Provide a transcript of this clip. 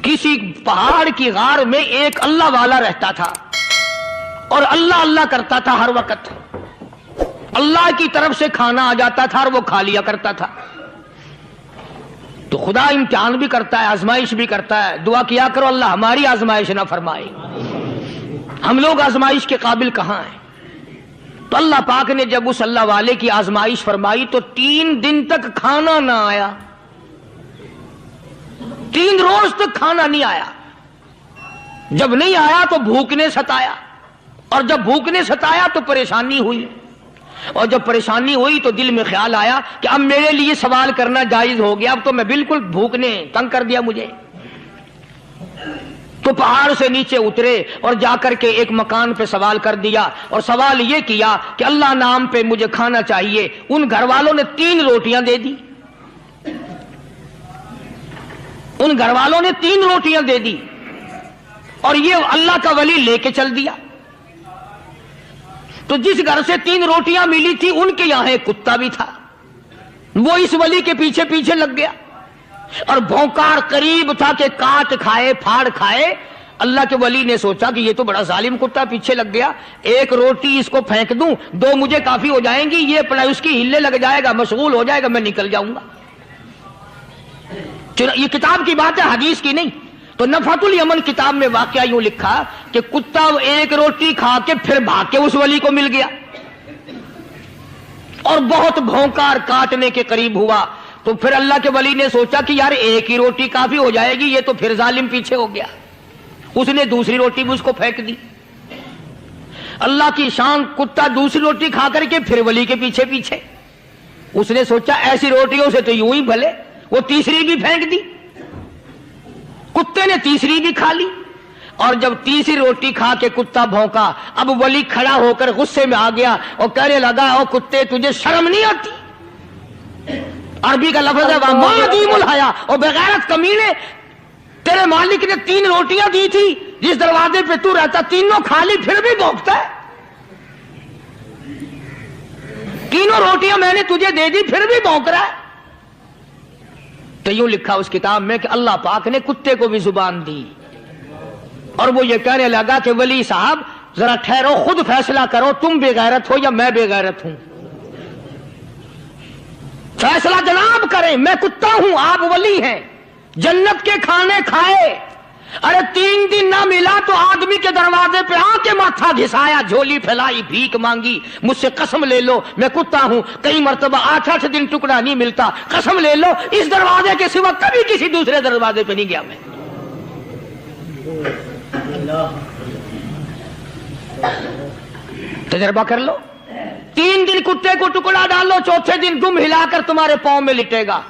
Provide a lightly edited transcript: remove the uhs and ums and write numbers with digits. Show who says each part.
Speaker 1: کسی پہاڑ کی غار میں ایک اللہ والا رہتا تھا اور اللہ اللہ کرتا تھا ہر وقت. اللہ کی طرف سے کھانا آ جاتا تھا اور وہ کھا لیا کرتا تھا. تو خدا امتحان بھی کرتا ہے, آزمائش بھی کرتا ہے. دعا کیا کرو اللہ ہماری آزمائش نہ فرمائے. ہم لوگ آزمائش کے قابل کہاں ہیں؟ تو اللہ پاک نے جب اس اللہ والے کی آزمائش فرمائی تو 3 دن تک کھانا نہ آیا. 3 روز تک کھانا نہیں آیا. جب نہیں آیا تو بھوک نے ستایا, اور جب بھوک نے ستایا تو پریشانی ہوئی, اور جب پریشانی ہوئی تو دل میں خیال آیا کہ اب میرے لیے سوال کرنا جائز ہو گیا, اب تو میں بالکل بھوک نے تنگ کر دیا مجھے. تو پہاڑ سے نیچے اترے اور جا کر کے ایک مکان پہ سوال کر دیا, اور سوال یہ کیا کہ اللہ نام پہ مجھے کھانا چاہیے. ان گھر والوں نے 3 روٹیاں دے دی. ان گھر والوں نے 3 روٹیاں دے دی اور یہ اللہ کا ولی لے کے چل دیا. تو جس گھر سے 3 روٹیاں ملی تھی ان کے یہاں ایک کتا بھی تھا, وہ اس ولی کے پیچھے پیچھے لگ گیا اور بھونکار قریب تھا کہ کاٹ کھائے پھاڑ کھائے. اللہ کے ولی نے سوچا کہ یہ تو بڑا ظالم کتا پیچھے لگ گیا, 1 روٹی اس کو پھینک دوں, 2 مجھے کافی ہو جائیں گی, یہ اپنا اس کی ہلے لگ جائے گا, مشغول ہو جائے گا, میں نکل جاؤں گا. یہ کتاب کی بات ہے, حدیث کی نہیں. تو نفحۃ الیمن کتاب میں واقعہ یوں لکھا کہ کتا 1 روٹی کھا کے پھر بھاگ کے اس ولی کو مل گیا اور بہت بھونکار کاٹنے کے قریب ہوا. تو پھر اللہ کے ولی نے سوچا کہ یار 1 ہی روٹی کافی ہو جائے گی, یہ تو پھر ظالم پیچھے ہو گیا. اس نے دوسری روٹی بھی اس کو پھینک دی. اللہ کی شان, کتا دوسری روٹی کھا کر کے پھر ولی کے پیچھے پیچھے. اس نے سوچا ایسی روٹیوں سے تو یوں ہی بھلے, وہ تیسری بھی پھینک دی. کتے نے تیسری بھی کھا لی, اور جب تیسری روٹی کھا کے کتا بھونکا, اب ولی کھڑا ہو کر غصے میں آ گیا اور کہنے لگا, او کتے تجھے شرم نہیں آتی؟ عربی کا لفظ ہے ما عدیم الحیا, اور بغیرت کمینے, تیرے مالک نے 3 روٹیاں دی تھی, جس دروازے پہ تو رہتا تینوں کھا لی, پھر بھی بھونکتا ہے. 3 روٹیاں میں نے تجھے دے دی, پھر بھی بھونک رہا ہے. تو یوں لکھا اس کتاب میں کہ اللہ پاک نے کتے کو بھی زبان دی, اور وہ یہ کہنے لگا کہ ولی صاحب ذرا ٹھہرو, خود فیصلہ کرو, تم بے غیرت ہو یا میں بے غیرت ہوں. فیصلہ جناب کریں, میں کتا ہوں, آپ ولی ہیں. جنت کے کھانے کھائے, ارے 3 دن نہ ملا تو آدمی کے دروازے پہ آ کے ماتھا گھسایا, جھولی پھیلائی, بھیک مانگی, مجھ سے قسم لے لو میں کتا ہوں. کئی مرتبہ 8 دن ٹکڑا نہیں ملتا, قسم لے لو اس دروازے کے سوا کبھی کسی دوسرے دروازے پہ نہیں گیا میں. تجربہ کر لو. 3 دن کتے کو ٹکڑا ڈالو, 4تھے دن دم ہلا کر تمہارے پاؤں میں لٹے گا.